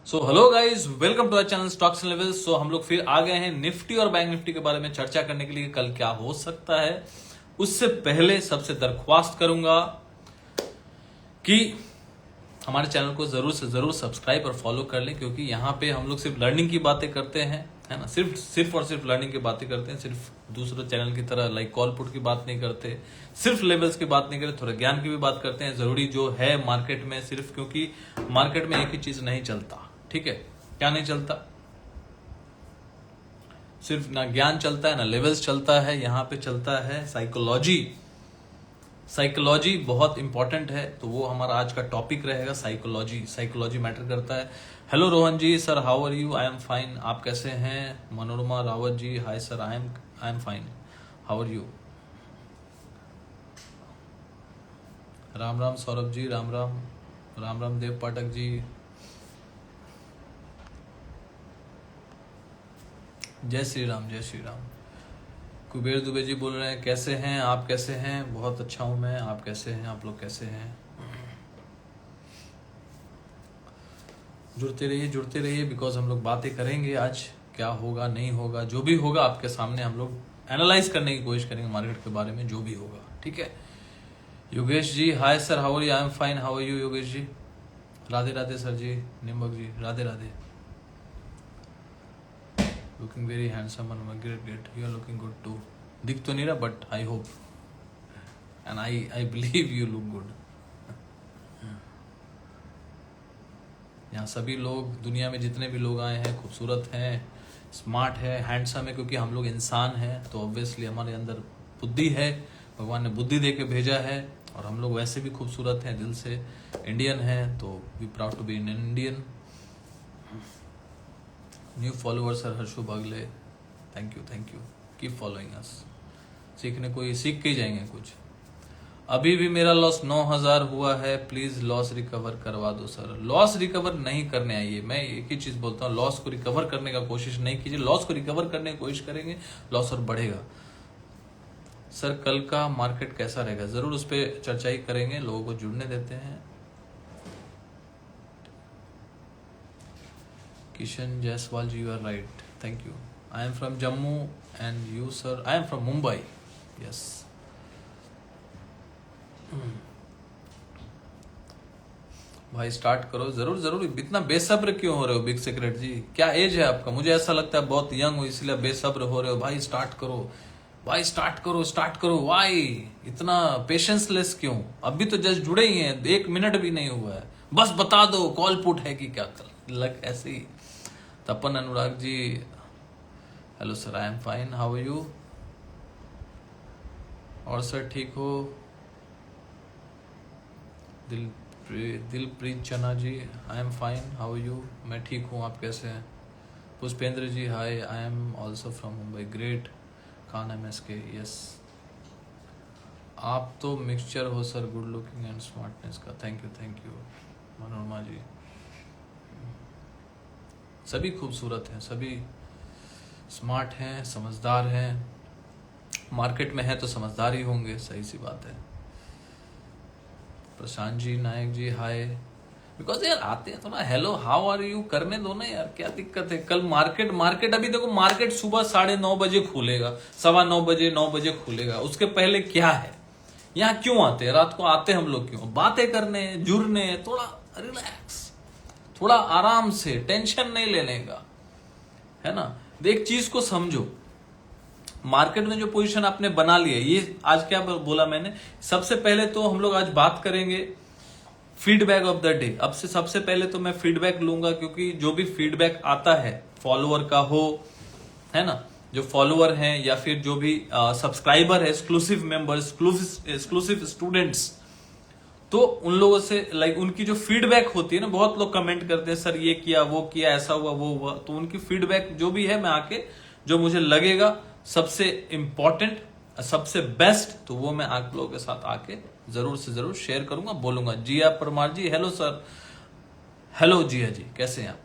So hello guys, welcome to our channel stocks and levels. So हम लोग फिर आ गए हैं निफ्टी और बैंक निफ्टी के बारे में चर्चा करने के लिए कल क्या हो सकता है। उससे पहले सबसे दरख्वास्त करूंगा कि हमारे चैनल को जरूर से जरूर सब्सक्राइब और फॉलो कर लें, क्योंकि यहाँ पे हम लोग सिर्फ लर्निंग की बातें करते हैं, है ना। सिर्फ और सिर्फ लर्निंग की बातें करते हैं। सिर्फ दूसरे चैनल की तरह लाइक कॉल पुट की बात नहीं करते, सिर्फ लेवल्स की बात नहीं करते, थोड़ा ज्ञान की भी बात करते हैं जरूरी जो है मार्केट में। सिर्फ क्योंकि मार्केट में एक ही चीज नहीं चलता, ठीक है। क्या नहीं चलता? सिर्फ ना ज्ञान चलता है ना लेवल्स चलता है, यहाँ पे चलता है साइकोलॉजी। साइकोलॉजी बहुत इंपॉर्टेंट है, तो वो हमारा आज का टॉपिक रहेगा। साइकोलॉजी मैटर करता है। Hello Rohan ji, sir how are you? I am fine, आप कैसे हैं? Manorama Rawat ji, hi sir, I am fine, how are you? Ram Ram Saurabh ji, Ram Ram Dev Pathak ji, जय श्री राम, जय श्री राम। कुबेर दुबे जी बोल रहे हैं कैसे हैं आप, कैसे हैं? बहुत अच्छा हूं मैं, आप कैसे हैं? आप लोग कैसे हैं? जुड़ते रहिए बिकॉज हम लोग बातें करेंगे आज। क्या होगा नहीं होगा, जो भी होगा आपके सामने हम लोग एनालाइज करने की कोशिश करेंगे मार्केट के बारे में, जो भी होगा, ठीक है। Yogesh ji, hi sir, how are you? I am fine, how are you Yogesh ji? Radhe Radhe sir ji, Nimbak ji, Radhe Radhe. Looking very handsome, great, you are looking good too. दिख तो नहीं रहा but I hope and I believe you look good. यहाँ सभी लोग, दुनिया में जितने भी लोग आए हैं, खूबसूरत हैं, स्मार्ट है, हैंडसम है, क्योंकि हम लोग इंसान हैं, तो ऑब्वियसली हमारे अंदर बुद्धि है, भगवान ने बुद्धि दे के भेजा है, और हम लोग वैसे भी खूबसूरत हैं दिल से, इंडियन हैं, तो we proud to be an Indian. New follower sir Harshu Bagle, thank you, keep following us. सीखने को ही सीख के ही जाएंगे कुछ। अभी भी मेरा लॉस 9,000 हुआ है, प्लीज लॉस रिकवर करवा दो सर। लॉस रिकवर नहीं करने आइए, मैं एक ही चीज बोलता हूँ, लॉस को रिकवर करने का कोशिश नहीं कीजिए। लॉस को रिकवर करने की कोशिश करेंगे, लॉस और बढ़ेगा। सर कल का मार्केट कैसा रहेगा, जरूर उस पर चर्चा ही करेंगे, लोगों को जुड़ने देते हैं। Kishan Jaiswal ji, you are right, thank you. I am from Jammu and you sir? I am from Mumbai, yes. भाई स्टार्ट करो, जरूर। इतना बेसब्र क्यों हो रहे हो बिग सीक्रेट जी? क्या एज है आपका? मुझे ऐसा लगता है बहुत यंग हो, इसलिए बेसब्र हो रहे हो। भाई स्टार्ट करो। वाई इतना पेशेंसलेस क्यों? अभी तो जस्ट जुड़े ही हैं, 1 मिनट भी नहीं हुआ है, बस बता दो कॉल पुट है कि क्या कर लग ऐसे ही। Tapan Anurag ji, hello sir, I am fine, how are you? और सर ठीक हो? Dilpreet Chana ji, I am fine, how are you? मैं ठीक हूँ, आप कैसे हैं? Pushpendra ji, hi, I am also from Mumbai, great. Khan MSK, yes. आप तो मिक्सचर हो sir, good looking and smartness का, थैंक यू। मनोरमा जी, सभी खूबसूरत हैं, सभी स्मार्ट हैं, समझदार हैं। मार्केट में है तो समझदार ही होंगे, सही सी बात है। प्रशांत जी, नायक जी, हाय। बिकॉज यार आते हैं थोड़ा हेलो हाउ आर यू करने दो ना यार, क्या दिक्कत है? कल मार्केट अभी देखो, मार्केट सुबह 9:30 बजे खुलेगा, 9:15 बजे, 9 बजे खुलेगा। उसके पहले क्या है? यहाँ क्यों आते हैं? रात को आते हम लोग क्यों? बातें करने, जुड़ने, थोड़ा रिलैक्स, थोड़ा आराम से, टेंशन नहीं लेने का, है ना। एक चीज को समझो, मार्केट में जो पोजीशन आपने बना लिया, ये आज क्या बोला मैंने, सबसे पहले तो हम लोग आज बात करेंगे फीडबैक ऑफ द डे। अब से सबसे पहले तो मैं फीडबैक लूंगा, क्योंकि जो भी फीडबैक आता है फॉलोअर का हो, है ना, जो फॉलोअर हैं या फिर जो भी सब्सक्राइबर है, एक्सक्लूसिव मेंबर, एक्सक्लूसिव स्टूडेंट्स, तो उन लोगों से लाइक उनकी जो फीडबैक होती है ना, बहुत लोग कमेंट करते हैं सर ये किया, वो किया, ऐसा हुआ, वो हुआ, तो उनकी फीडबैक जो भी है, मैं आके जो मुझे लगेगा सबसे इंपॉर्टेंट, सबसे बेस्ट, तो वो मैं आप लोगों के साथ आके जरूर से जरूर शेयर करूंगा, बोलूंगा। जिया परमार जी, हेलो सर। हेलो जिया जी, कैसे हैं आप?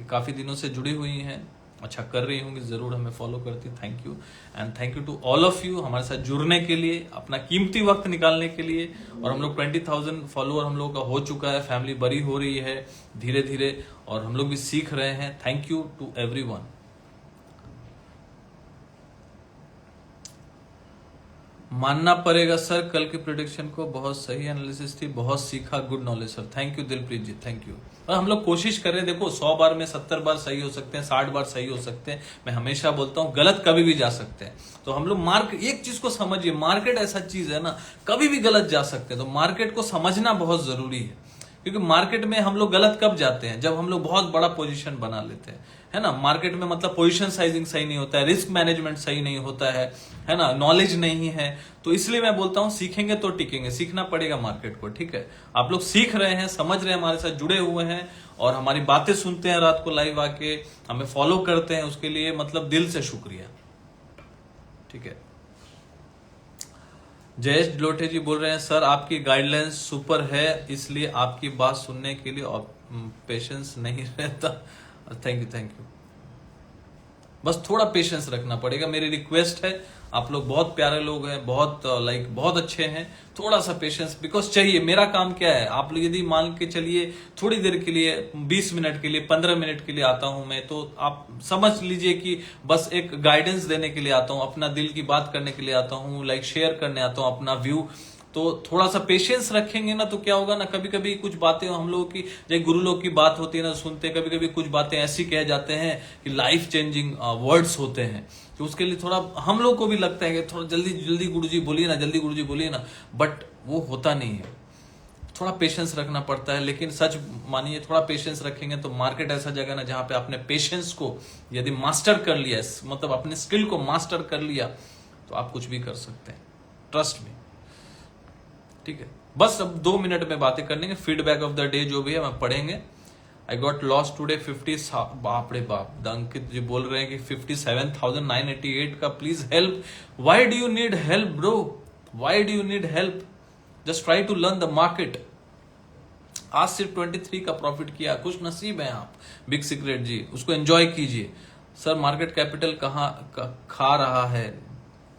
काफी दिनों से जुड़ी हुई हैं, अच्छा कर रही होंगी, जरूर हमें फॉलो करती। Thank you and thank you to all of you हमारे साथ जुड़ने के लिए, अपना कीमती वक्त निकालने के लिए। और हम लोग 20,000 फॉलोअर हम लोगों का हो चुका है, फैमिली बड़ी हो रही है धीरे धीरे, और हम लोग भी सीख रहे हैं। Thank you to everyone. मानना पड़ेगा सर, कल की प्रिडिक्शन को बहुत सही एनालिसिस थी, बहुत सीखा, good knowledge sir. Thank you Dilpreet ji, thank you. और हम लोग कोशिश कर रहे हैं, देखो 100 बार में 70 बार सही हो सकते हैं, 60 बार सही हो सकते हैं। मैं हमेशा बोलता हूं गलत कभी भी जा सकते हैं। तो हम लोग एक चीज को समझिए, मार्केट ऐसा चीज है ना, कभी भी गलत जा सकते हैं। तो मार्केट को समझना बहुत जरूरी है, क्योंकि मार्केट में हम लोग गलत कब जाते हैं, जब हम लोग बहुत बड़ा पोजीशन बना लेते हैं, है ना। मार्केट में मतलब पोजीशन साइजिंग सही नहीं होता है, रिस्क मैनेजमेंट सही नहीं होता है ना, नॉलेज नहीं है। तो इसलिए मैं बोलता हूं सीखेंगे तो टिकेंगे, सीखना पड़ेगा मार्केट को, ठीक है। आप लोग सीख रहे हैं, समझ रहे हैं, हमारे साथ जुड़े हुए हैं और हमारी बातें सुनते हैं रात को लाइव आके, हमें फॉलो करते हैं, उसके लिए मतलब दिल से शुक्रिया, ठीक है। जयेश लोटे जी बोल रहे हैं सर आपकी गाइडलाइंस सुपर है, इसलिए आपकी बात सुनने के लिए पेशेंस नहीं रहता। Thank you. बस थोड़ा पेशेंस रखना पड़ेगा, मेरी रिक्वेस्ट है। आप लोग बहुत प्यारे लोग हैं, बहुत बहुत अच्छे हैं, थोड़ा सा पेशेंस बिकॉज चाहिए। मेरा काम क्या है, आप लोग यदि मान के चलिए थोड़ी देर के लिए, 20 मिनट के लिए, 15 मिनट के लिए आता हूं मैं, तो आप समझ लीजिए कि बस एक गाइडेंस देने के लिए आता हूं, अपना दिल की बात करने के लिए आता हूं, शेयर करने आता हूं अपना व्यू। तो थोड़ा सा पेशेंस रखेंगे ना, तो क्या होगा ना, कभी कभी कुछ बातें हम लोगों की, जैसे गुरु लोग की बात होती है ना, सुनते हैं, कभी कभी कुछ बातें ऐसी कह जाते हैं कि लाइफ चेंजिंग वर्ड्स होते हैं। तो उसके लिए थोड़ा हम लोग को भी लगता है कि थोड़ा जल्दी गुरुजी बोलिए ना, जल्दी गुरुजी बोलिए ना, बट वो होता नहीं है। थोड़ा पेशेंस रखना पड़ता है। लेकिन सच मानिए, थोड़ा पेशेंस रखेंगे तो मार्केट ऐसा जगह ना जहां पे आपने पेशेंस को यदि मास्टर कर लिया, मतलब अपने स्किल को मास्टर कर लिया, तो आप कुछ भी कर सकते हैं, ट्रस्ट में, ठीक है। बस अब 2 मिनट में बातें कर लेंगे, फीडबैक ऑफ द डे जो भी है मैं पढ़ेंगे। आई गॉट लॉस्ट टूडे 50, बाप रे बाप, अंकित जी बोल रहे हैं कि 57,988 का, please help. Why do you need help bro, why do you need help, just try to learn the market. आज सिर्फ 23 का प्रॉफिट किया, खुश नसीब है आप। बिग सीक्रेट जी, उसको एंजॉय कीजिए। सर मार्केट कैपिटल कहाँ खा रहा है,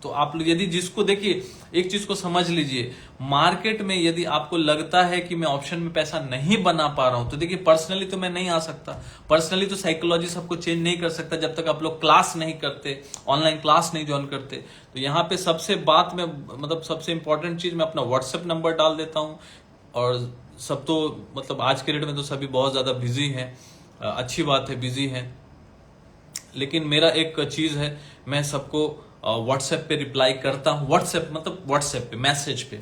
तो आप यदि जिसको देखिए, एक चीज को समझ लीजिए, मार्केट में यदि आपको लगता है कि मैं ऑप्शन में पैसा नहीं बना पा रहा हूं, तो देखिए पर्सनली तो मैं नहीं आ सकता, पर्सनली तो साइकोलॉजी सबको चेंज नहीं कर सकता जब तक आप लोग क्लास नहीं करते, ऑनलाइन क्लास नहीं ज्वाइन करते। तो यहाँ पे सबसे बात में, मतलब सबसे इंपॉर्टेंट चीज, मैं अपना व्हाट्सएप नंबर डाल देता हूँ। और सब तो मतलब आज के डेट में तो सभी बहुत ज्यादा बिजी हैं, अच्छी बात है बिजी हैं, लेकिन मेरा एक चीज है, मैं सबको व्हाट्सएप पे रिप्लाई करता हूँ। व्हाट्सएप पे मैसेज पे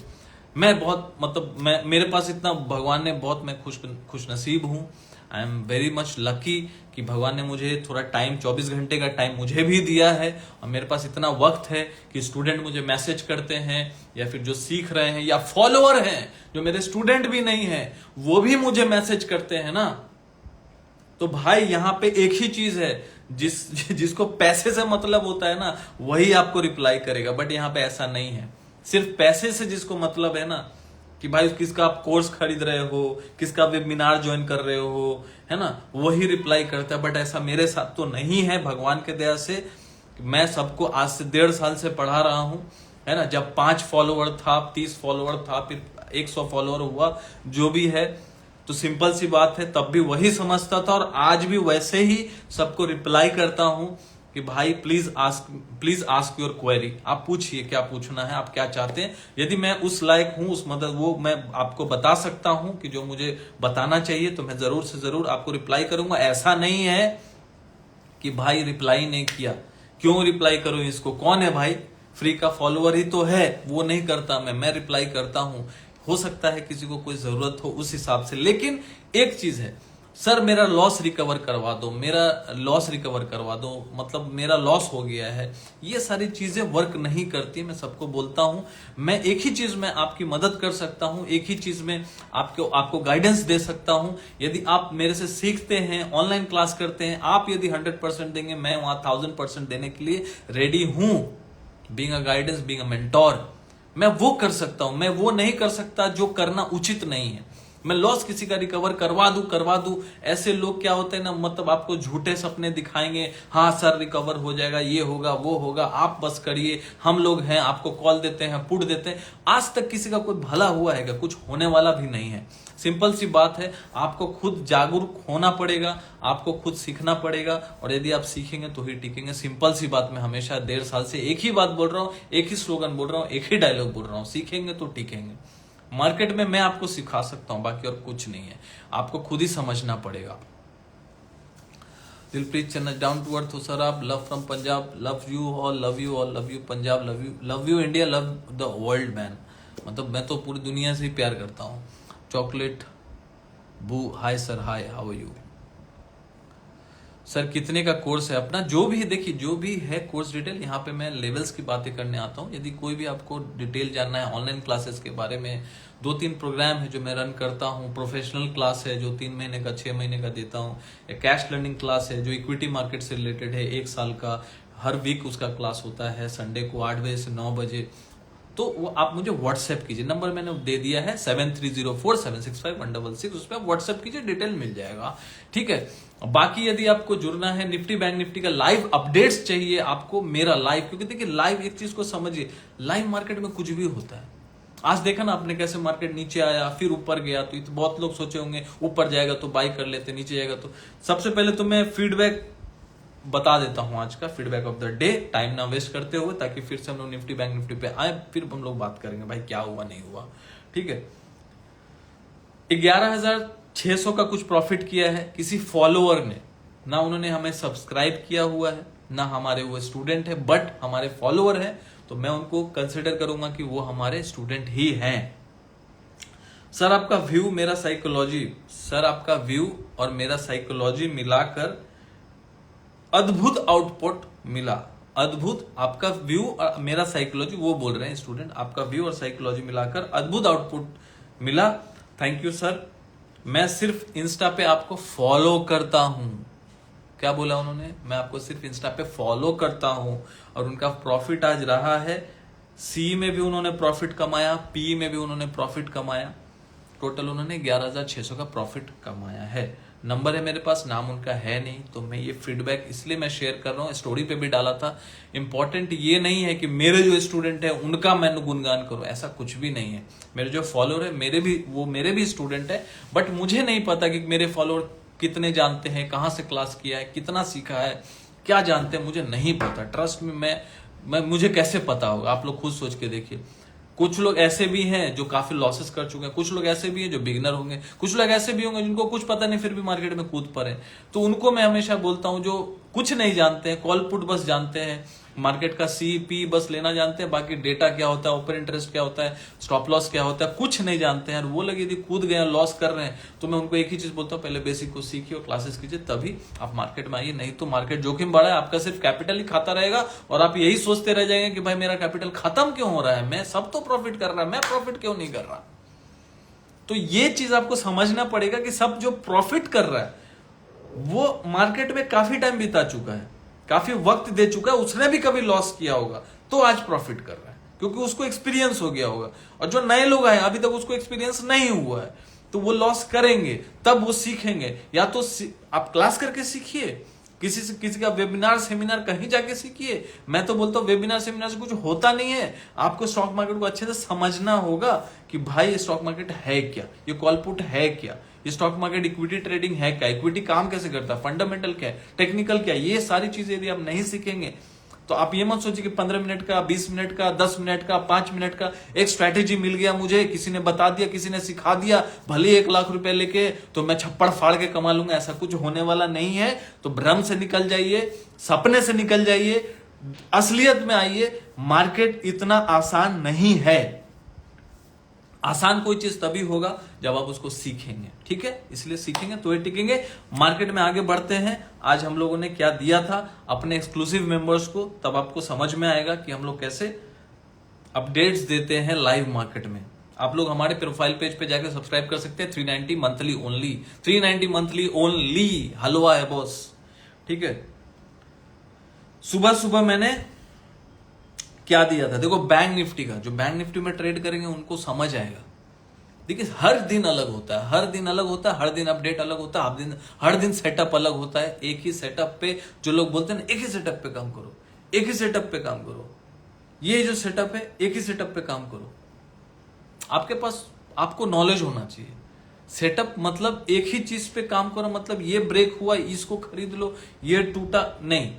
मैं बहुत, मतलब मैं, मेरे पास इतना भगवान ने बहुत, मैं खुश नसीब हूँ। I am very much lucky कि भगवान ने मुझे थोड़ा टाइम, 24 घंटे का टाइम मुझे भी दिया है, और मेरे पास इतना वक्त है कि स्टूडेंट मुझे मैसेज करते हैं, या फिर जो सीख रहे हैं, या फॉलोअर हैं जो मेरे स्टूडेंट भी नहीं है, वो भी मुझे मैसेज करते हैं ना। तो भाई यहाँ पे एक ही चीज है, जिसको पैसे से मतलब होता है ना, वही आपको रिप्लाई करेगा। बट यहाँ पे ऐसा नहीं है, सिर्फ पैसे से जिसको मतलब है ना, कि भाई किसका आप कोर्स खरीद रहे हो, किसका वेबिनार ज्वाइन कर रहे हो, है ना, वही रिप्लाई करता है। बट ऐसा मेरे साथ तो नहीं है, भगवान के दया से। मैं सबको आज से 1.5 साल से पढ़ा रहा हूं, है ना। जब 5 फॉलोअर था, 30 फॉलोअर था, फिर 100 फॉलोअर हुआ, जो भी है, तो सिंपल सी बात है, तब भी वही समझता था और आज भी वैसे ही सबको रिप्लाई करता हूं कि भाई प्लीज आस्क योर क्वेरी, आप पूछिए क्या पूछना है, आप क्या चाहते हैं। यदि मैं उस लायक हूं, उस मदद, वो मैं आपको बता सकता हूं कि जो मुझे बताना चाहिए, तो मैं जरूर से जरूर आपको रिप्लाई करूंगा। ऐसा नहीं है कि भाई रिप्लाई नहीं किया, क्यों रिप्लाई करूं, इसको कौन है भाई, फ्री का फॉलोअर ही तो है, वो नहीं करता, मैं रिप्लाई करता हूं। हो सकता है किसी को कोई जरूरत हो उस हिसाब से। लेकिन एक चीज है, सर मेरा लॉस रिकवर करवा दो, मतलब मेरा लॉस हो गया है, ये सारी चीजें वर्क नहीं करती। मैं सबको बोलता हूं, मैं एक ही चीज में आपकी मदद कर सकता हूं, एक ही चीज में आपको गाइडेंस दे सकता हूं। यदि आप मेरे से सीखते हैं, ऑनलाइन क्लास करते हैं, आप यदि 100% देंगे, मैं वहां 1000% देने के लिए रेडी हूं। Being a guidance, being a mentor, मैं वो कर सकता हूं। मैं वो नहीं कर सकता जो करना उचित नहीं है। मैं लॉस किसी का रिकवर करवा दूं। ऐसे लोग क्या होते हैं ना, मतलब आपको झूठे सपने दिखाएंगे, हाँ सर रिकवर हो जाएगा, ये होगा वो होगा, आप बस करिए, हम लोग हैं, आपको कॉल देते हैं, पुट देते हैं। आज तक किसी का कोई भला हुआ है क्या? कुछ होने वाला भी नहीं है। सिंपल सी बात है, आपको खुद जागरूक होना पड़ेगा, आपको खुद सीखना पड़ेगा, और यदि आप सीखेंगे तो ही टिकेंगे। सिंपल सी बात, मैं हमेशा 1.5 साल से एक ही बात बोल रहा हूं, एक ही स्लोगन बोल रहा हूं, एक ही डायलॉग बोल रहा हूं, सीखेंगे तो टिकेंगे। मार्केट में मैं आपको सिखा सकता हूं, बाकी और कुछ नहीं है, आपको खुद ही समझना पड़ेगा। दिलप्रीत चन्ना, डाउन टू अर्थ हो सर आप, love from Punjab, love you all, love you all, love you Punjab, love you India, love the world man. मतलब मैं तो पूरी दुनिया से ही प्यार करता हूँ। Chocolate boo, hi sir, hi, how are you sir? कितने का कोर्स है अपना? जो भी देखिए, जो भी है कोर्स डिटेल, यहाँ पे मैं लेवल्स की बातें करने आता हूँ। यदि कोई भी आपको डिटेल जानना है ऑनलाइन क्लासेस के बारे में, 2-3 प्रोग्राम है जो मैं रन करता हूँ। प्रोफेशनल क्लास है जो 3 महीने का, 6 महीने का देता हूँ। एक कैश लर्निंग क्लास है जो इक्विटी मार्केट से रिलेटेड है, 1 साल का, हर वीक उसका क्लास होता है, संडे को 8 बजे से 9 बजे। तो वो आप मुझे व्हाट्सएप कीजिए, नंबर मैंने दे दिया है 7304765166, उस पर आप व्हाट्सएप कीजिए, डिटेल मिल जाएगा, ठीक है। बाकी यदि आपको जुड़ना है, निफ्टी बैंक निफ्टी का लाइव अपडेट्स चाहिए आपको, मेरा लाइव, क्योंकि देखिए लाइव, एक चीज को समझिए, लाइव मार्केट में कुछ भी होता है। आज देखा ना आपने कैसे मार्केट नीचे आया फिर ऊपर गया, तो बहुत लोग सोचे होंगे ऊपर जाएगा तो बाई कर लेते, नीचे जाएगा तो। सबसे पहले तो मैं फीडबैक बता देता हूं, आज का feedback of the day, time ना वेस्ट करते हुए, ताकि फिर से हम लोग निफ्टी बैंक निफ्टी पे आए, फिर हम लोग बात करेंगे भाई क्या हुआ नहीं हुआ, ठीक है। 11,600 का कुछ प्रॉफिट किया है किसी फॉलोअर ने, ना उन्होंने हमें सब्सक्राइब किया हुआ है, ना हमारे वो स्टूडेंट है, बट हमारे फॉलोअर है, तो मैं उनको कंसिडर करूंगा कि वो हमारे स्टूडेंट ही हैं। सर आपका व्यू मेरा साइकोलॉजी, सर आपका व्यू और मेरा साइकोलॉजी मिलाकर अद्भुत आउटपुट मिला। अद्भुत, आपका व्यू और मेरा साइकोलॉजी, वो बोल रहे हैं स्टूडेंट, आपका व्यू और साइकोलॉजी मिलाकर अद्भुत आउटपुट मिला। Thank you sir. मैं सिर्फ इंस्टा पे आपको फॉलो करता हूं। क्या बोला उन्होंने? मैं आपको सिर्फ इंस्टा पे फॉलो करता हूं, और उनका प्रॉफिट आज रहा है, सी में भी उन्होंने प्रॉफिट कमाया, पी में भी उन्होंने प्रॉफिट कमाया, टोटल उन्होंने 11,600 का प्रॉफिट कमाया है। नंबर है मेरे पास, नाम उनका है नहीं, तो मैं ये फीडबैक इसलिए मैं शेयर कर रहा हूँ, स्टोरी पे भी डाला था। इंपॉर्टेंट ये नहीं है कि मेरे जो स्टूडेंट है उनका मैं गुणगान करूं, ऐसा कुछ भी नहीं है। मेरे जो फॉलोअर है मेरे भी स्टूडेंट है, बट मुझे नहीं पता कि मेरे फॉलोअर कितने जानते हैं, कहाँ से क्लास किया है, कितना सीखा है, क्या जानते हैं, मुझे नहीं पता। ट्रस्ट में मैं मुझे कैसे पता होगा? आप लोग खुद सोच के देखिए। कुछ लोग ऐसे भी हैं जो काफी लॉसेस कर चुके हैं, कुछ लोग ऐसे भी हैं जो बिगिनर होंगे, कुछ लोग ऐसे भी होंगे जिनको कुछ पता नहीं फिर भी मार्केट में कूद पड़े। तो उनको मैं हमेशा बोलता हूं, जो कुछ नहीं जानते हैं, कॉल पुट बस जानते हैं, मार्केट का CP बस लेना जानते हैं, बाकी डेटा क्या होता है, ओपन इंटरेस्ट क्या होता है, स्टॉप लॉस क्या होता है, कुछ नहीं जानते हैं, और वो लोग यदि कूद गए, लॉस कर रहे हैं, तो मैं उनको एक ही चीज बोलता हूँ, पहले बेसिक को सीखिए और क्लासेस कीजिए, तभी आप मार्केट में आइए। नहीं तो मार्केट जोखिम बड़ा है, आपका सिर्फ कैपिटल ही खाता रहेगा, और आप यही सोचते रह जाएंगे कि भाई मेरा कैपिटल खत्म क्यों हो रहा है, मैं सब तो प्रॉफिट कर रहा है, मैं प्रॉफिट क्यों नहीं कर रहा। तो ये चीज आपको समझना पड़ेगा कि सब जो प्रॉफिट कर रहा है वो मार्केट में काफी टाइम बिता चुका है, काफी वक्त दे चुका है, उसने भी कभी लॉस किया होगा तो आज प्रॉफिट कर रहा है, क्योंकि उसको एक्सपीरियंस हो गया होगा। और जो नए लोग आए अभी तक उसको एक्सपीरियंस नहीं हुआ है, तो वो लॉस करेंगे, तब वो सीखेंगे। या तो आप क्लास करके सीखिए, किसी का वेबिनार सेमिनार कहीं जाके सीखिए। मैं तो बोलता हूं वेबिनार सेमिनार से कुछ होता नहीं है, आपको स्टॉक मार्केट को अच्छे से समझना होगा कि भाई स्टॉक मार्केट है क्या, ये कॉल पुट है क्या, ये स्टॉक मार्केट इक्विटी ट्रेडिंग है क्या, इक्विटी काम कैसे करता है, फंडामेंटल क्या है, टेक्निकल क्या है। ये सारी चीजें यदि आप नहीं सीखेंगे तो आप ये मत सोचिए कि 15 मिनट का, 20 मिनट का, 10 मिनट का, 5 मिनट का एक स्ट्रैटेजी मिल गया मुझे, किसी ने बता दिया, किसी ने सिखा दिया, भले 1 लाख रुपए लेके तो मैं छप्पड़ फाड़ के कमा लूंगा, ऐसा कुछ होने वाला नहीं है। तो भ्रम से निकल जाइए, सपने से निकल जाइए, असलियत में आइए। मार्केट इतना आसान नहीं है। आसान कोई चीज तभी होगा जब आप उसको सीखेंगे, ठीक है। इसलिए सीखेंगे तो ही टिकेंगे। मार्केट में आगे बढ़ते हैं। आज हम लोगों ने क्या दिया था अपने एक्सक्लूसिव मेंबर्स को, तब आपको समझ में आएगा कि हम लोग कैसे अपडेट्स देते हैं लाइव मार्केट में। आप लोग हमारे प्रोफाइल पेज पे जाकर सब्सक्राइब कर सकते हैं। 390 मंथली ओनली, 390 मंथली ओनली। हलवा है बॉस, ठीक है। सुबह सुबह मैंने क्या दिया था, देखो बैंक निफ्टी का, जो बैंक निफ्टी में ट्रेड करेंगे उनको समझ आएगा। देखिए हर दिन अलग होता है, हर दिन अलग होता है, हर दिन अपडेट अलग होता है, हर दिन सेटअप अलग होता है। एक ही सेटअप पे जो लोग बोलते हैं ना, एक ही सेटअप पे काम करो, एक ही सेटअप पे काम करो, ये जो सेटअप है एक ही सेटअप पे काम करो। आपके पास आपको नॉलेज होना चाहिए। सेटअप मतलब एक ही चीज पे काम करो, मतलब ये ब्रेक हुआ इसको खरीद लो, ये टूटा नहीं।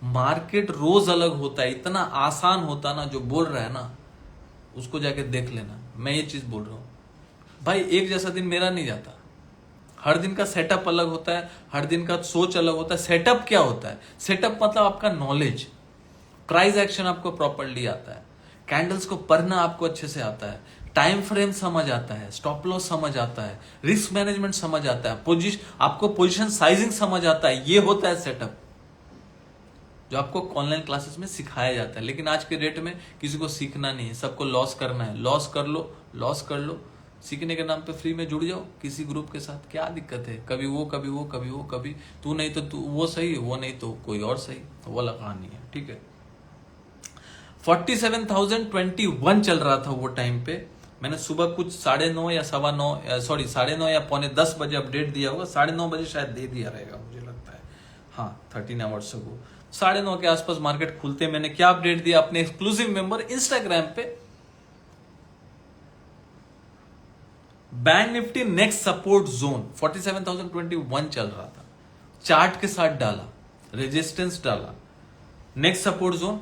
मार्केट रोज अलग होता है। इतना आसान होता ना, जो बोल रहा है ना उसको जाके देख लेना। मैं ये चीज बोल रहा हूं भाई, एक जैसा दिन मेरा नहीं जाता। हर दिन का सेटअप अलग होता है, हर दिन का सोच अलग होता है। सेटअप क्या होता है? सेटअप मतलब आपका नॉलेज, प्राइस एक्शन आपको प्रॉपर्ली आता है, कैंडल्स को पढ़ना आपको अच्छे से आता है, टाइम फ्रेम समझ आता है, स्टॉप लॉस समझ आता है, रिस्क मैनेजमेंट समझ आता है, आपको पोजीशन साइजिंग समझ आता है। ये होता है सेटअप, जो आपको ऑनलाइन क्लासेस में सिखाया जाता है। लेकिन आज के डेट में किसी को सीखना नहीं है, सबको लॉस करना है। लॉस कर लो, लॉस कर लो, सीखने के नाम पे फ्री में जुड़ जाओ किसी ग्रुप के साथ, क्या दिक्कत है? कभी वो कभी वो कभी वो, कभी तू नहीं तो तू, वो सही, वो नहीं तो कोई और सही, वो वाला कहानी है। ठीक है, 47,021 चल रहा था वो टाइम पे। मैंने सुबह कुछ 9:30 या 9:15 या 9:45 बजे अपडेट दिया होगा, 9:30 बजे शायद दे दिया रहेगा मुझे लगता है, हाँ 13 आवर्स अगो। 9:30 के आसपास मार्केट खुलते मैंने क्या अपडेट दिया अपने एक्सक्लूसिव मेंबर इंस्टाग्राम पे, bank Nifty next support zone 47,021 चल रहा था, चार्ट के साथ डाला, रेजिस्टेंस डाला, नेक्स्ट सपोर्ट जोन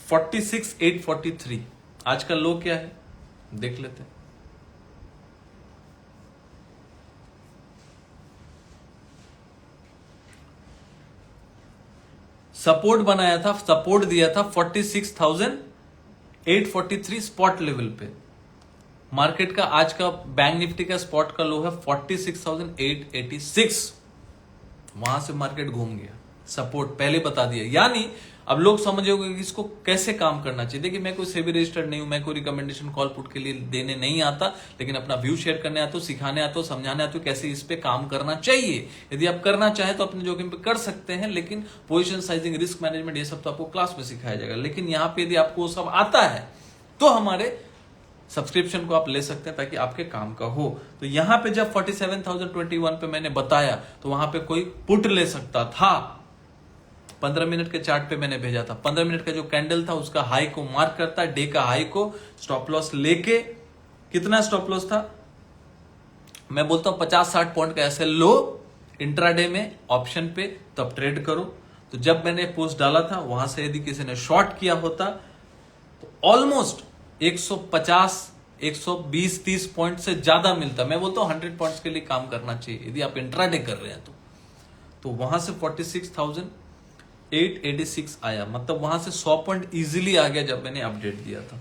46,843। आज का लो क्या है देख लेते हैं। सपोर्ट बनाया था, सपोर्ट दिया था 46,843 स्पॉट लेवल पे। मार्केट का आज का बैंक निफ्टी का स्पॉट का लो है 46,886। वहां से मार्केट घूम गया, सपोर्ट पहले बता दिया। यानी अब लोग समझोगे कि इसको कैसे काम करना चाहिए। देखिए मैं कोई सेबी रजिस्टर्ड नहीं हूं, मैं कोई रिकमेंडेशन कॉल पुट के लिए देने नहीं आता, लेकिन अपना व्यू शेयर करने आता हूं, सिखाने आता हूं, समझाने आता हूं कैसे इस पे काम करना चाहिए। यदि आप करना चाहें तो अपने जोखिम पे कर सकते हैं, लेकिन पोजीशन साइजिंग, रिस्क मैनेजमेंट ये सब तो आपको क्लास में सिखाया जाएगा। लेकिन यहाँ पे यदि आपको सब आता है तो हमारे सब्सक्रिप्शन को आप ले सकते हैं ताकि आपके काम का हो। तो यहां पे जब 47,021 पे मैंने बताया तो वहां पे कोई पुट ले सकता था। 15 मिनट के चार्ट पे मैंने भेजा था, 15 मिनट का जो कैंडल था उसका हाई को मार्क करता, डे का हाई को, स्टॉप लॉस लेके, कितना स्टॉप लॉस था मैं बोलता हूं 50-60 पॉइंट का ऐसे लो इंट्राडे में ऑप्शन पे, तब ट्रेड करो। तो जब मैंने पोस्ट डाला था वहां से यदि किसी ने शॉर्ट किया होता तो ऑलमोस्ट 150, 120-30 पॉइंट से ज्यादा मिलता। मैं बोलता हूं 100 पॉइंट्स के लिए काम करना चाहिए यदि आप इंट्राडे कर रहे हैं तो वहां से 46,886 आया, मतलब वहां से 100 पॉइंट इजीली आ गया जब मैंने अपडेट दिया था।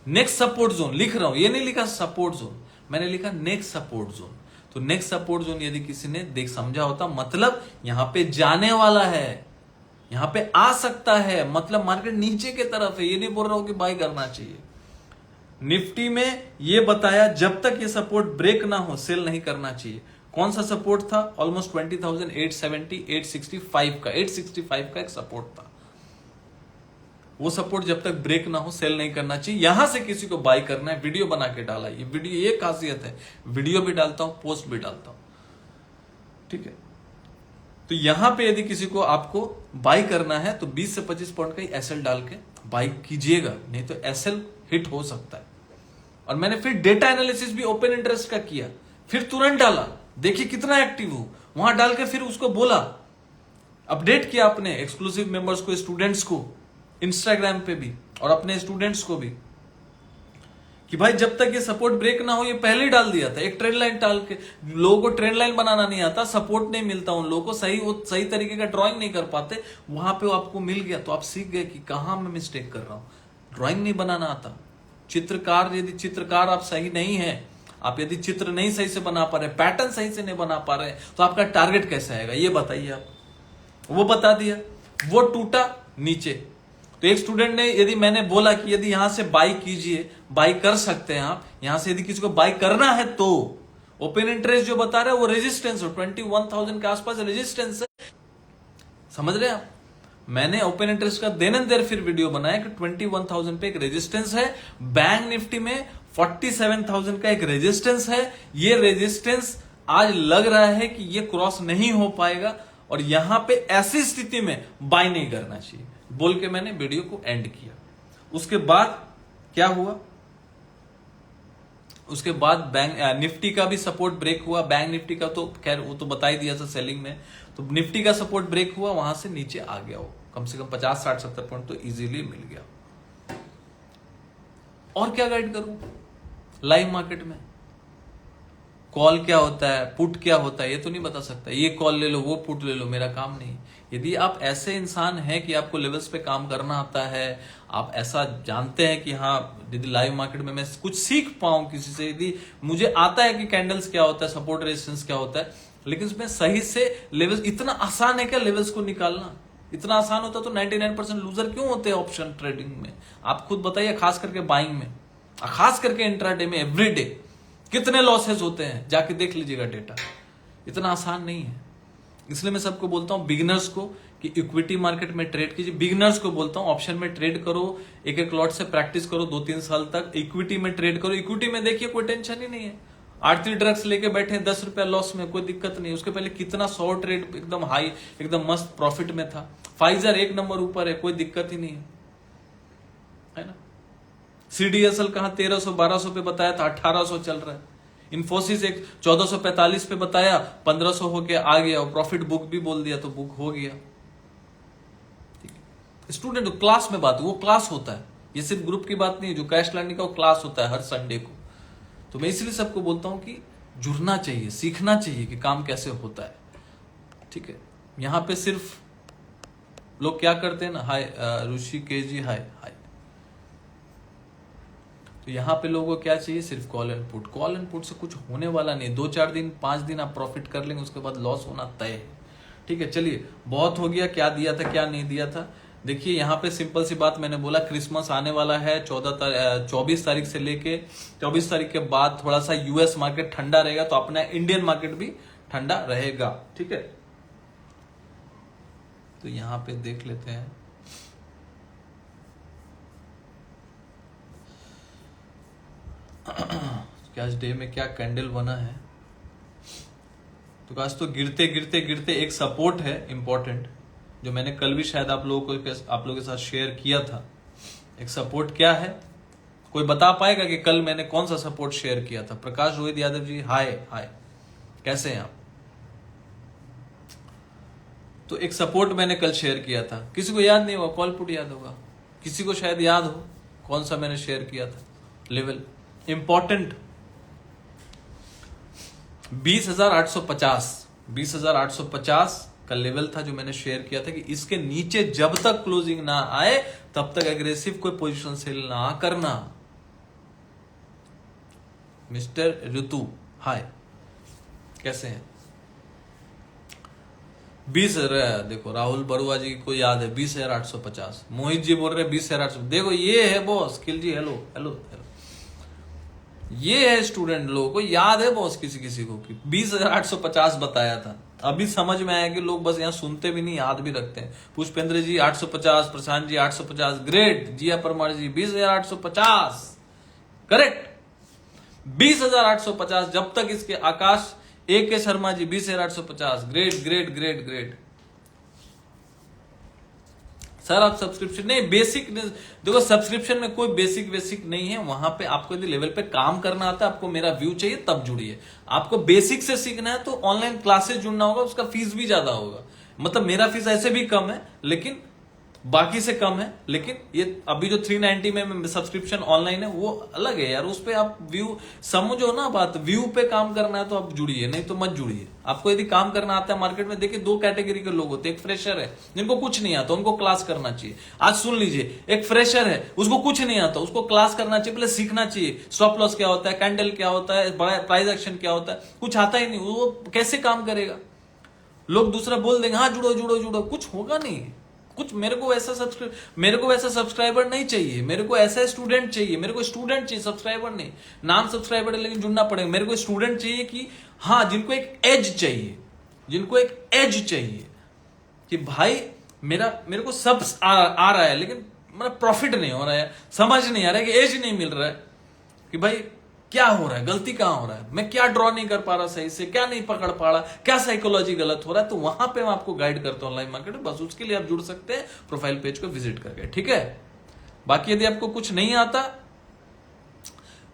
नेक्स्ट सपोर्ट जोन लिख रहा हूं, ये नहीं लिखा सपोर्ट जोन, मैंने लिखा नेक्स्ट सपोर्ट जोन। तो नेक्स्ट सपोर्ट जोन यदि किसी ने देख समझा होता, मतलब यहां पे जाने वाला है, यहां पे आ सकता है, मतलब मार्केट नीचे की तरफ है। ये नहीं बोल रहा हूं कि बाय करना चाहिए। निफ्टी में ये बताया जब तक ये सपोर्ट ब्रेक ना हो सेल नहीं करना चाहिए। कौन सा सपोर्ट था? ऑलमोस्ट 20,870, 865 का, 865 का एक सपोर्ट था। वो सपोर्ट जब तक ब्रेक ना हो सेल नहीं करना चाहिए। यहां से किसी को बाय करना है, वीडियो बना के डाला। ये वीडियो ये खासियत है, वीडियो भी डालता हूं, पोस्ट भी डालता हूं, ठीक है। तो यहां पे यदि किसी को आपको बाय करना है तो 20 से 25 पॉइंट का ही एसएल डाल के बाय कीजिएगा, नहीं तो एसएल हिट हो सकता है। और मैंने फिर डेटा एनालिसिस भी ओपन इंटरेस्ट का किया, फिर तुरंत डाला, देखिए कितना एक्टिव हूं, वहां डाल के फिर उसको बोला, अपडेट किया अपने एक्सक्लूसिव मेंबर्स को, स्टूडेंट्स को, इंस्टाग्राम पे भी और अपने स्टूडेंट्स को भी, कि भाई जब तक ये सपोर्ट ब्रेक ना हो, ये पहले ही डाल दिया था। एक ट्रेंड लाइन डाल के, लोगों को ट्रेंड लाइन बनाना नहीं आता, सपोर्ट नहीं मिलता उन लोगों को, सही तरीके का ड्राइंग नहीं कर पाते, वहां पे आपको मिल गया तो आप सीख गए कि कहां मैं मिस्टेक कर रहा हूं। ड्राइंग नहीं बनाना आता, यदि चित्रकार आप सही नहीं है, आप यदि चित्र नहीं सही से बना पा रहे, पैटर्न सही से नहीं बना पा रहे, तो आपका टारगेट कैसे आएगा ये बताइए आप। वो बता दिया, वो टूटा नीचे। तो एक स्टूडेंट ने, यदि मैंने बोला कि यदि यहां से बाय कीजिए, बाय कर सकते हैं आप, यहां से यदि किसी को बाय करना है तो ओपन इंटरेस्ट जो बता रहा है वो रेजिस्टेंस हो, 21,000 के आसपास रेजिस्टेंस है, समझ रहे हैं आप। मैंने ओपन इंटरेस्ट का देर फिर वीडियो बनाया कि 21,000 पे एक रेजिस्टेंस है। बैंक निफ्टी में 47,000 का एक रेजिस्टेंस है। ये रेजिस्टेंस आज लग रहा है कि ये क्रॉस नहीं हो पाएगा और यहां पे ऐसी स्थिति में बाय नहीं करना चाहिए बोल के मैंने वीडियो को एंड किया। उसके बाद क्या हुआ, उसके बाद बैंक निफ्टी का भी सपोर्ट ब्रेक हुआ। बैंक निफ्टी का तो खैर वो तो बता ही दिया था सेलिंग में, तो निफ्टी का सपोर्ट ब्रेक हुआ, वहां से नीचे आ गया वो कम से कम 50 60 70 पॉइंट तो इजीली मिल गया। और क्या गाइड करूं लाइव मार्केट में, कॉल क्या होता है, पुट क्या होता है, ये तो नहीं बता सकता। ये कॉल ले लो, वो पुट ले लो, मेरा काम नहीं। यदि आप ऐसे इंसान हैं कि आपको लेवल्स पे काम करना आता है, आप ऐसा जानते हैं कि हाँ यदि लाइव मार्केट में मैं कुछ सीख पाऊं किसी से, यदि मुझे आता है कि कैंडल्स क्या होता है, सपोर्ट रेजिस्टेंस क्या होता है, लेकिन उसमें सही से लेवल्स, इतना आसान है क्या लेवल्स को निकालना? इतना आसान होता तो 99% लूजर क्यों होते हैं ऑप्शन ट्रेडिंग में? आप खुद बताइए, खास करके बाइंग में, खास करके इंट्राडे में एवरीडे कितने लॉसेस होते हैं, जाके देख लीजिएगा डेटा। इतना आसान नहीं है। इसलिए मैं सबको बोलता हूं बिगिनर्स को कि इक्विटी मार्केट में ट्रेड कीजिए। बिगिनर्स को बोलता हूं ऑप्शन में ट्रेड करो, एक एक लॉट से प्रैक्टिस करो 2-3 साल तक। इक्विटी में ट्रेड करो, इक्विटी में देखिए कोई टेंशन ही नहीं है। आरती ड्रग्स लेके बैठे 10 रुपया लॉस में, कोई दिक्कत नहीं। उसके पहले कितना 100 ट्रेड एकदम हाई, एकदम मस्त प्रॉफिट में था। फाइजर 1 नंबर ऊपर है, कोई दिक्कत ही नहीं है ना। सीडीएसएल कहां 1300-1200 पे बताया था, 1800 चल रहा है। इन्फोसिस एक 1445 पे बताया, 1500 होके आ गया। और प्रॉफिट बुक भी बोल दिया तो बुक हो गया। स्टूडेंट क्लास में बात, वो क्लास होता है, ये सिर्फ ग्रुप की बात नहीं है। जो कैश लर्निंग का वो क्लास होता है हर संडे को। तो मैं इसलिए सबको बोलता हूं कि जुड़ना चाहिए, सीखना चाहिए कि काम कैसे होता है। ठीक है, यहां पे सिर्फ लोग क्या करते हैं ना, हाय ऋषिकेश जी, हाय हाय। तो यहां पे लोगों को क्या चाहिए, सिर्फ call and put. Call and put से कुछ होने वाला नहीं। 2-4 दिन 5 दिन आप प्रॉफिट कर लेंगे, उसके बाद लॉस होना तय है। ठीक है, चलिए बहुत हो गया, क्या दिया था क्या नहीं दिया था। देखिए यहाँ पे सिंपल सी बात मैंने बोला, क्रिसमस आने वाला है 24 तारीख से लेके 24 तारीख के बाद थोड़ा सा यूएस मार्केट ठंडा रहेगा, तो अपना इंडियन मार्केट भी ठंडा रहेगा। ठीक है, तो यहां पे देख लेते हैं। आज डे में क्या कैंडल बना है, तो आज तो गिरते गिरते गिरते एक सपोर्ट है इंपॉर्टेंट, जो मैंने कल भी शायद आप लोगों के साथ शेयर किया था। एक सपोर्ट क्या है, कोई बता पाएगा कि कल मैंने कौन सा सपोर्ट शेयर किया था? प्रकाश रोहित यादव जी, हाय हाय, कैसे हैं आप? तो एक सपोर्ट मैंने कल शेयर किया था, किसी को याद नहीं होगा, कॉल पुट याद होगा, किसी को शायद याद हो कौन सा मैंने शेयर किया था लेवल इंपॉर्टेंट। 20,850 का लेवल था जो मैंने शेयर किया था कि इसके नीचे जब तक क्लोजिंग ना आए तब तक एग्रेसिव कोई पोजीशन सेल ना करना। मिस्टर ऋतु, हाय, कैसे हैं? 20, देखो राहुल बरुआ जी को याद है 20,850। मोहित जी बोल रहे 20,850। देखो ये है बॉस, किल जी, हेलो हेलो हेलो, ये है स्टूडेंट, लोगों को याद है बॉस, किसी किसी को कि 20,850 बताया था। अभी समझ में आया कि लोग बस यहाँ सुनते भी नहीं, याद भी रखते हैं। पुष्पेंद्र जी 850, प्रशांत जी 850, ग्रेट। जिया परमार जी 20,850, करेक्ट 20,850। जब तक इसके आकाश AK शर्मा जी 20,850, great great great great. Sir आप सब्सक्रिप्शन नहीं, बेसिक देखो, सब्सक्रिप्शन में कोई बेसिक नहीं है। वहां पे आपको यदि लेवल पे काम करना आता है, आपको मेरा व्यू चाहिए तब जुड़िए। आपको बेसिक से सीखना है तो ऑनलाइन क्लासेस जुड़ना होगा, उसका फीस भी ज्यादा होगा। मतलब मेरा फीस ऐसे भी कम है, लेकिन बाकी से कम है। लेकिन ये अभी जो 390 में सब्सक्रिप्शन ऑनलाइन है वो अलग है यार। उस पे आप व्यू समझो ना बात, व्यू पे काम करना है तो आप जुड़िए, नहीं तो मत जुड़िए। आपको यदि काम करना आता है मार्केट में, देखिए 2 कैटेगरी के लोग होते हैं। एक फ्रेशर है जिनको कुछ नहीं आता, उनको क्लास करना चाहिए। आज सुन लीजिए, एक फ्रेशर है उसको कुछ नहीं आता, उसको क्लास करना चाहिए, पहले सीखना चाहिए। स्टॉप लॉस क्या होता है, कैंडल क्या होता है, बड़ा प्राइस एक्शन क्या होता है, कुछ आता ही नहीं, वो कैसे काम करेगा? लोग दूसरा बोल देंगे हाँ जुड़ो जुड़ो जुड़ो, कुछ होगा नहीं कुछ। मेरे को वैसा सब्सक्राइबर नहीं चाहिए, मेरे को ऐसा स्टूडेंट चाहिए। मेरे को स्टूडेंट चाहिए, सब्सक्राइबर नहीं। नाम सब्सक्राइबर है लेकिन जुड़ना पड़ेगा। मेरे को स्टूडेंट चाहिए कि हाँ, जिनको एक एज चाहिए, जिनको एक एज चाहिए कि भाई मेरे को सब आ रहा है, लेकिन मेरा प्रॉफिट नहीं हो रहा है, समझ नहीं आ रहा है कि एज नहीं मिल रहा है, कि भाई क्या हो रहा है, गलती कहां हो रहा है, मैं क्या ड्रॉ नहीं कर पा रहा सही से, क्या नहीं पकड़ पा रहा, क्या साइकोलॉजी गलत हो रहा है, तो वहां पे मैं आपको गाइड करता हूं ऑनलाइन मार्केटिंग। बस उसके लिए आप जुड़ सकते हैं प्रोफाइल पेज को विजिट करके, ठीक है। बाकी यदि आपको कुछ नहीं आता,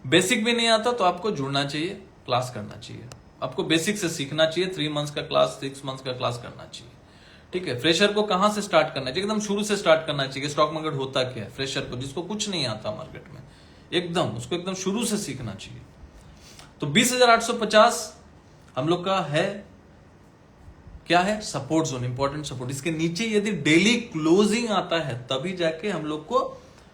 बेसिक भी नहीं आता, तो आपको जुड़ना चाहिए, क्लास करना चाहिए, आपको बेसिक से सीखना चाहिए। 3 मंथ्स का क्लास, 6 मंथ्स का क्लास करना चाहिए, ठीक है। फ्रेशर को कहां से स्टार्ट करना चाहिए, एकदम शुरू से स्टार्ट करना चाहिए। स्टॉक मार्केट होता क्या है, फ्रेशर को जिसको कुछ नहीं आता मार्केट में, एकदम उसको एकदम शुरू से सीखना चाहिए। तो 20,850 हम लोग का है, क्या है, सपोर्ट जोन, इंपॉर्टेंट सपोर्ट। इसके नीचे यदि डेली क्लोजिंग आता है तभी जाके हम लोग को